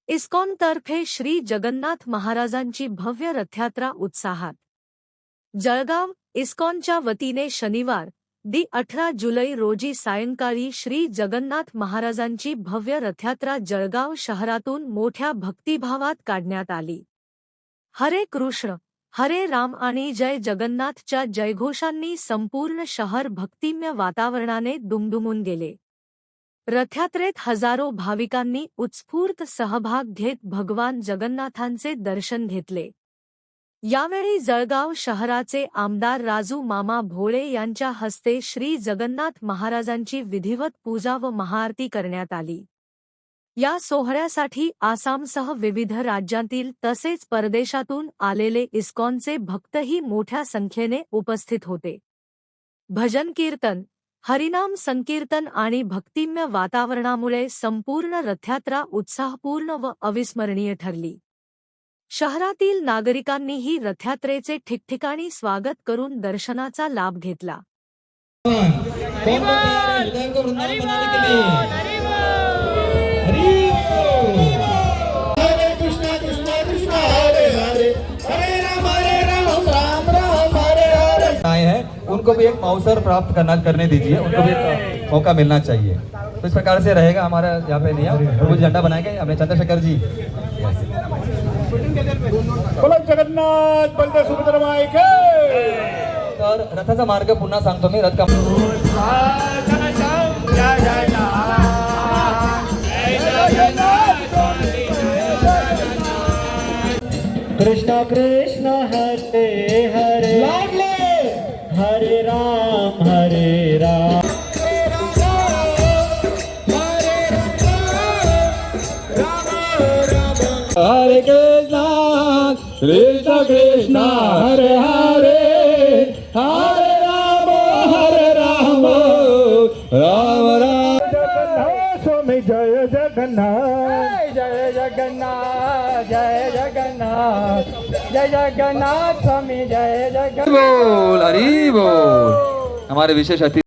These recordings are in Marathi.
इस्कॉन तर्फे श्री जगन्नाथ महाराजांची भव्य रथयात्रा उत्साहात। जळगाव इस्कॉनच्या वतीने शनिवार दि 18 जुलै रोजी सायंकाळी श्री जगन्नाथ महाराजांची भव्य रथयात्रा जळगाव शहरातून मोठ्या भक्तिभावात काढण्यात आली। हरे कृष्ण हरे राम आणि जय जगन्नाथच्या जयघोषांनी संपूर्ण शहर भक्तिमय वातावरणाने दुमदुमून गेले। रथयात्रेत हजारो भाविकांनी उत्स्फूर्त सहभाग घेत भगवान जगन्नाथांचे दर्शन घेतले। यावेळी जळगाव शहराचे आमदार राजू मामा भोळे यांच्या हस्ते श्री जगन्नाथ महाराजांची विधिवत पूजा व महाआरती करण्यात आली। या सोहळ्यासाठी आसामसह विविध राज्यांतील तसेच परदेशातून आलेले इस्कॉनचे भक्तही मोठ्या संख्येने उपस्थित होते। भजन कीर्तन, हरिनाम संकीर्तन आणि भक्तिमय वातावरणामुळे संपूर्ण रथयात्रा उत्साहपूर्ण व अविस्मरणीय ठरली। शहरातील नागरिकांनीही रथयात्रेचे ठिकठिकाणी स्वागत करून दर्शनाचा लाभ घेतला। आए हैं उनको भी एक अवसर प्राप्त करने दीजिए, उनको भी एक मौका मिलना चाहिए। तो इस प्रकार से रहेगा हमारा यहाँ पे नियम। प्रभु झंडा बनाएंगे अपने चंद्रशेखर जी। बोलो जगन्नाथ बलदेव सुभद्रा माई के। तर रथाचा मार्ग पुन्हा सांगतो मी। रथ का कृष्णा कृष्ण हरे हरे हरे राम हरे राम हरे कृष्णा कृष्ण कृष्ण हरे हरे हरे राम राम राम स्वामी जय जगन्नाथ जय जगन्नाथ जय जगन्नाथ जय जगन्नाथ स्वामी जय जगन्नाथ। बोल हरि बोल। हमारे विशेष अतिथि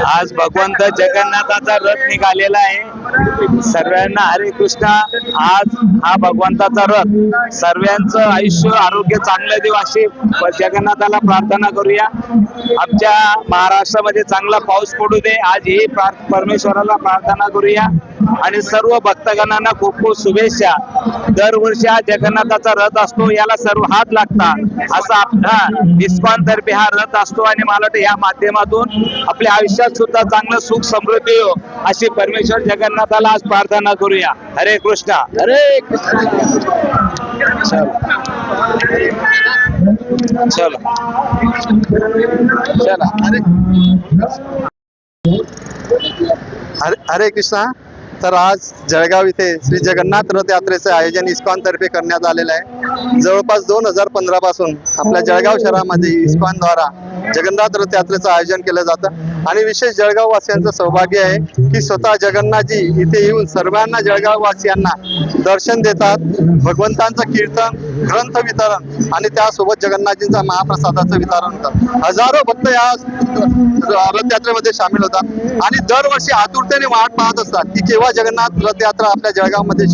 आज भगवंत जगन्नाथाचा रथ निघालेला आहे। सर्वांना हरे कृष्णा। आज हा भगवंताचा रथ सर्वांचं आयुष्य आरोग्य चांगलं देव अशी जगन्नाथाला प्रार्थना करूया। आमच्या महाराष्ट्रामध्ये चांगला पाऊस पडू दे आज ही परमेश्वराला प्रार्थना करूया आणि सर्व भक्तगणांना खूप खूप शुभेच्छा। दरवर्षी हा जगन्नाथाचा रथ असतो, याला सर्व हात लागतात असा आपला इस्कॉन तर्फे हा रथ असतो आणि मला वाटतं या माध्यमातून आपल्या आयुष्यात सुद्धा चांगलं सुख समृद्धी हो अशी परमेश्वर जगन्नाथाला आज प्रार्थना करूया। हरे कृष्णा हरे चला चला हरे कृष्णा। तर आज जळगाव इथे श्री जगन्नाथ रथ यात्रेचे आयोजन इस्कॉन तर्फे करण्यात आलेलं आहे। जवळपास 2015 पासून आपल्या जळगाव शहरामध्ये इस्कॉन द्वारा जगन्नाथ रथ यात्रेचं आयोजन केलं जातं आणि विशेष जळगाव वासियांचं सौभाग्य आहे की स्वतः जगन्नाथजी इथे येऊन सर्वांना जळगाव वासियांना दर्शन देतात। भगवंतांचं कीर्तन, ग्रंथ वितरण आणि त्यासोबत जगन्नाथजींचा महाप्रसादाचं वितरण होतं। हजारो भक्त या रथयात्रेमध्ये सामील होतात आणि दरवर्षी आतुरतेने वाट पाहत असतात की केव्हा जगन्नाथ रथयात्रा आपल्या जळगावमध्ये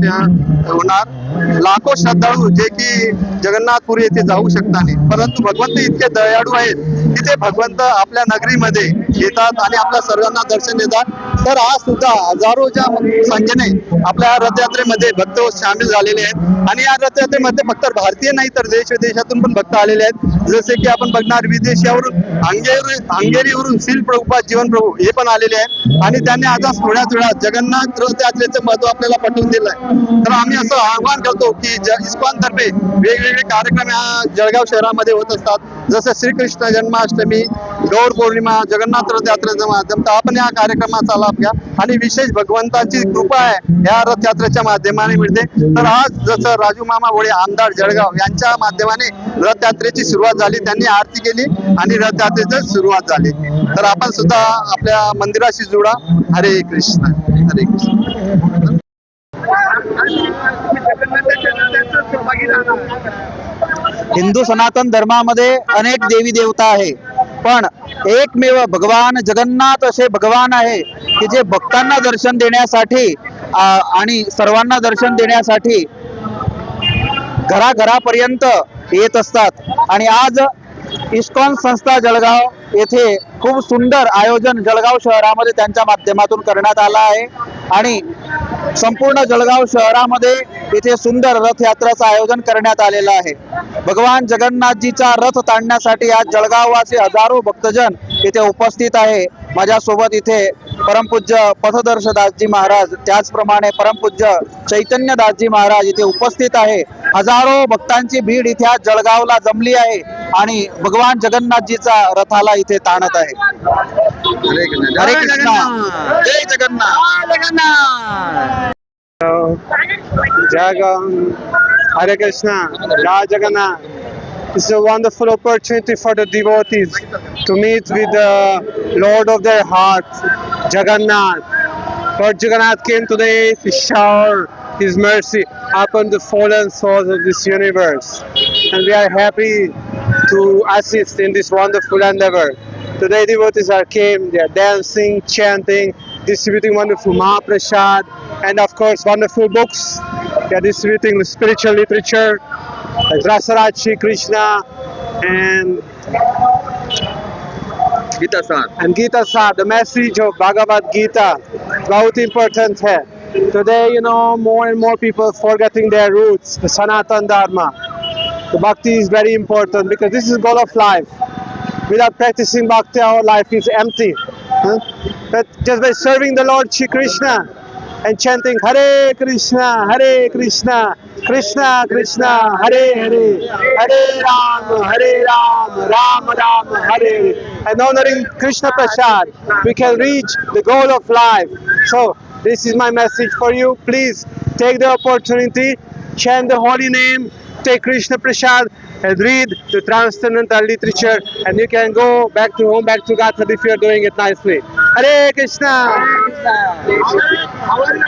होणार। लाखो श्रद्धाळू जे की जगन्नाथपुरी येथे जाऊ शकता नाही, परंतु भगवंत इतके दयाळू आहेत की ते भगवंत आपल्या नगरीमध्ये येतात आणि आपल्या सर्वांना दर्शन देतात। तर आज सुद्धा हजारोच्या संख्येने आपल्या रथयात्रेमध्ये भक्त सामील झालेले आहेत आणि या रथयात्रेमध्ये फक्त भारतीय नाही तर देश विदेशातून पण भक्त आलेले आहेत। जसे की आपण बघणार विदेशावरून हंगेरीवरून सील प्रभुपाद जीवन प्रभू हे पण आलेले आहेत आणि त्यांनी आता थोड्याच वेळात जगन्नाथ रथयात्रेचं महत्व आपल्याला पटवून दिलं आहे। तर आम्ही असं आवाहन करतो की इस्कॉन तर्फे वेगवेगळे कार्यक्रम या जळगाव शहरामध्ये होत असतात, जसं श्रीकृष्ण जन्माष्टमी, गौर पौर्णिमा, जगन्नाथ रथयात्रेचं माध्यम। तर आपण या कार्यक्रमाचा लाभ घ्या आणि विशेष भगवंताची कृपा आहे या रथयात्रेच्या माध्यमाने मिळते। तर आज जसं राजू मामा भोळे आमदार जळगाव यांच्या माध्यमाने रथयात्रेची सुरुवात झाली, त्यांनी आरती केली आणि रथयात्रेची सुरुवात झाली। तर आपण सुद्धा आपल्या मंदिराशी जुळा। हरे कृष्ण हरे कृष्ण। हिंदू सनातन धर्मामध्ये अनेक देवी देवता आहे पण एकमेव भगवान जगन्नाथ असे भगवान आहे की जे भक्तांना दर्शन देण्यासाठी आणि सर्वांना दर्शन देण्यासाठी घराघरापर्यंत येत असतात. आणि आज इस्कॉन संस्था जळगाव येथे खूप सुंदर आयोजन जळगाव शहरामध्ये त्यांच्या माध्यमातून करण्यात आलं आहे. आणि संपूर्ण जळगाव शहरामध्ये इथे सुंदर रथयात्राचं आयोजन करण्यात आलेलं आहे. भगवान जगन्नाथजीचा रथ ताणण्यासाठी आज जळगाववासी हजारो भक्तजन इथे उपस्थित आहे. माझ्यासोबत इथे परमपूज्य पथदर्शदासजी महाराज, त्याचप्रमाणे परमपूज्य चैतन्यदासजी महाराज इथे उपस्थित आहे. हजारो भक्तांची भीड इथे आज जळगावला जमली आहे आणि भगवान जगन्नाथजीचा रथाला इथे ताणत आहे. हरे कृष्णा, जय Jagannath. Hare Krishna, Jai Jagannath. This is a wonderful opportunity for the devotees to meet with the Lord of their hearts, Jagannath. Lord Jagannath came today to shower His mercy upon the fallen souls of this universe. And we are happy to assist in this wonderful endeavor. Today devotees came, they are dancing, chanting, distributing wonderful Mahaprasad, and of course wonderful books. They are distributing spiritual literature like Rasaraj Shri Krishna and Gita Sahib. The message of Bhagavad Gita बहुत important है. Today, you know, more and more people forgetting their roots, the Sanatan Dharma. The bhakti is very important because this is the goal of life. Without practicing bhakti, our life is empty. But just by serving the Lord Shri Krishna and chanting Hare Krishna, Krishna Krishna, Hare Hare, Hare Ram, Ram Ram, Hare Hare, and honoring Krishna Prasad, we can reach the goal of life. So this is my message for you. Please take the opportunity, chant the holy name, take Krishna Prasad, and read the transcendental literature, and you can go back to home, back to Gatha if you are doing it nicely. Hare Krishna. How are you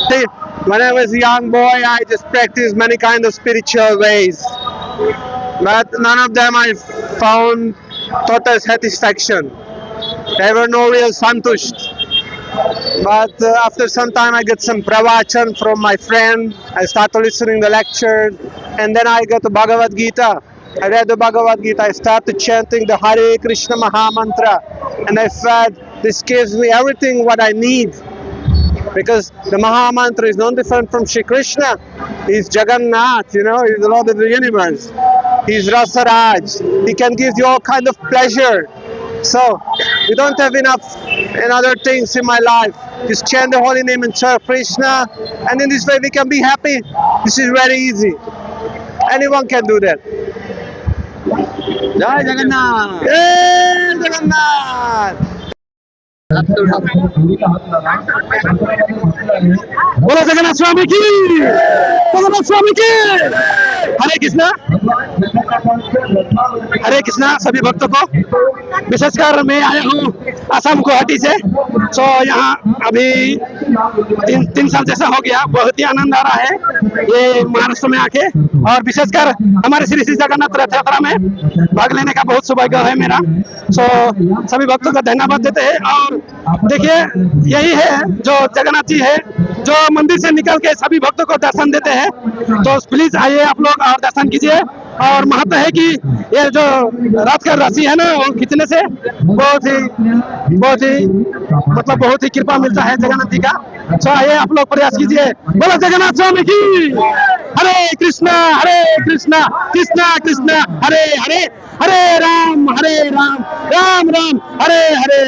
See, when I was a young boy, I just practiced many kind of spiritual ways, but none of them I found total satisfaction. There were no real santusht. But after some time I get some pravachan from my friend. I started listening the lectures, and then I got the Bhagavad Gita. I read the Bhagavad Gita. I started chanting the Hare Krishna Maha Mantra, and I felt this gives me everything what I need. Because the Maha Mantra is no different from Shri Krishna. He's Jagannath, you know, he's the Lord of the universe. He's Rasaraj. He can give you all kind of pleasure. So, we don't have enough in other things in my life. Just chant the holy name and serve Krishna, and in this way we can be happy. This is very easy. Anyone can do that. Jai Jagannath. Jai Jagannath! बोलो जगन्नाथ स्वामी की, जगन्नाथ स्वामी की. हरे कृष्णा, हरे कृष्णा सभी भक्तों को. विशेषकर मैं आया हूँ आसाम गुवाहाटी से. तो यहाँ अभी तीन साल जैसा हो गया. बहुत ही आनंद आ रहा है ये महाराष्ट्र में आके, और विशेषकर हमारे श्री श्री जगन्नाथ रथ यात्रा में भाग लेने का बहुत सौभाग्य है मेरा. तो सभी भक्तों का धन्यवाद देते हैं. और देखिए यही है जो जगन्नाथ जी है, जो मंदिर से निकल के सभी भक्तों को दर्शन देते हैं. तो प्लीज आइए आप लोग और दर्शन कीजिए. और महत्व है कि ये जो रात का राशि है ना, वो खींचने से बहुत ही मतलब बहुत ही कृपा मिलता है जगन्नाथ जी का. तो आइए आप लोग प्रयास कीजिए. बोलो जगन्नाथ स्वामी की. हरे कृष्णा कृष्णा कृष्णा हरे हरे, हरे राम राम राम हरे हरे.